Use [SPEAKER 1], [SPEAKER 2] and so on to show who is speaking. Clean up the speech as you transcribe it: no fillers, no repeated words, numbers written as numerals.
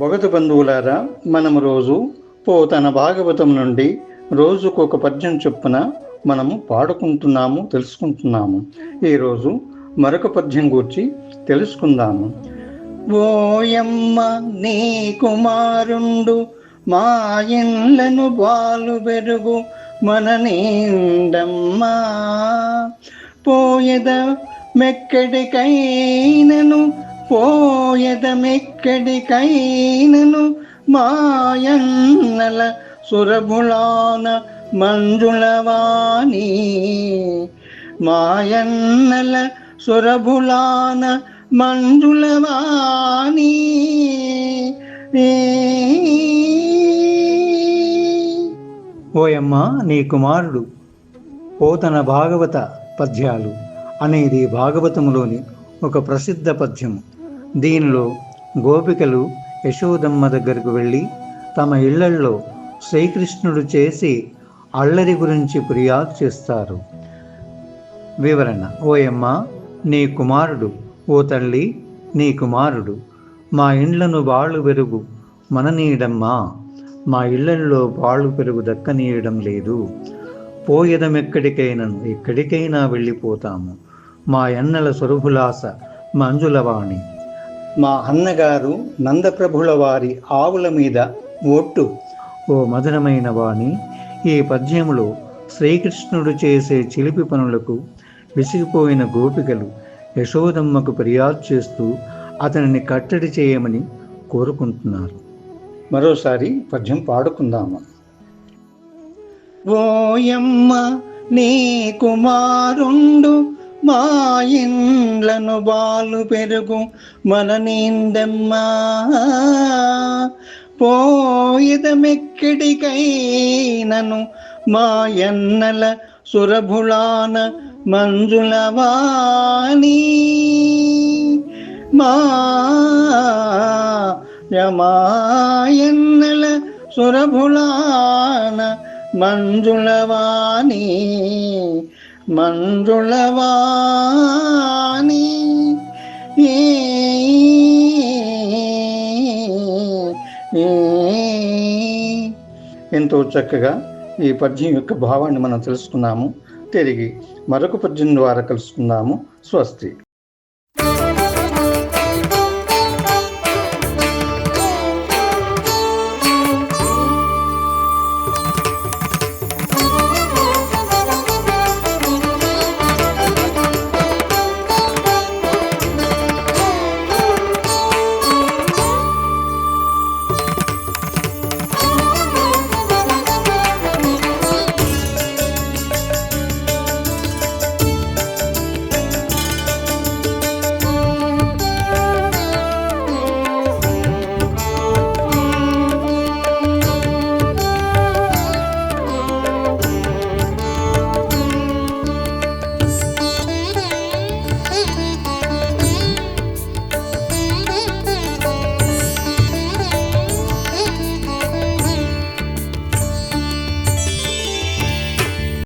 [SPEAKER 1] భగత బంధువులారా, మనము రోజు పోతన భాగవతం నుండి రోజుకొక పద్యం చొప్పున మనము పాడుకుంటున్నాము, తెలుసుకుంటున్నాము. ఈరోజు మరొక పద్యం గూర్చి తెలుసుకుందాము. ఓయమ్మ నీ కుమారుండు మా ఇండ్లను బాలు బెరుగు మన నిండమ్మా, పోయద మెక్కడికైనను మాయన్నల సురభులాన మంజుళవాణి, మాయన్నల సురభులాన మంజుళవాణి. ఓయమ్మ నీ కుమారుడు పోతన భాగవత పద్యాలు అనేది భాగవతములోని ఒక ప్రసిద్ధ పద్యము. దీనిలో గోపికలు యశోదమ్మ దగ్గరకు వెళ్ళి తమ ఇళ్లల్లో శ్రీకృష్ణుడు చేసి అల్లరి గురించి ఫిర్యాదు చేస్తారు. వివరణ: ఓయమ్మ నీ కుమారుడు, ఓ తల్లి నీ కుమారుడు మా ఇండ్లను బాళ్ళు పెరుగు మననీయడమ్మా, మా ఇళ్లల్లో బాళ్ళు పెరుగు దక్కనీయడం లేదు. పోయదమెక్కడికైనను ఎక్కడికైనా వెళ్ళిపోతాము, మా ఎన్నెల సురభులాస మంజులవాణి. మా అన్నగారు నందప్రభుల వారి ఆవుల మీద ఒట్టు. ఓ మధురమైన వాణి, ఈ పద్యములో శ్రీకృష్ణుడు చేసే చిలిపి పనులకు విసిగిపోయిన గోపికలు యశోదమ్మకు ఫిర్యాదు చేస్తూ అతనిని కట్టడి చేయమని కోరుకుంటున్నారు. మరోసారి పద్యం పాడుకుందాము. ఓయమ్మ నీ కుమారుండు మా ఇండ్లను బాలు పెరుగు మన నిండమ్మా, పోయదమెక్కడికైనను మాయన్నల సురభులాన మంజుళవాణి, మాయన్నల సురభులాన మంజుళవాణి, మంజుళవాణి. ఎంతో చక్కగా ఈ పద్యం యొక్క భావాన్ని మనం తెలుసుకున్నాము. తిరిగి మరొక పద్యం ద్వారా కలుసుకుందాము. స్వస్తి.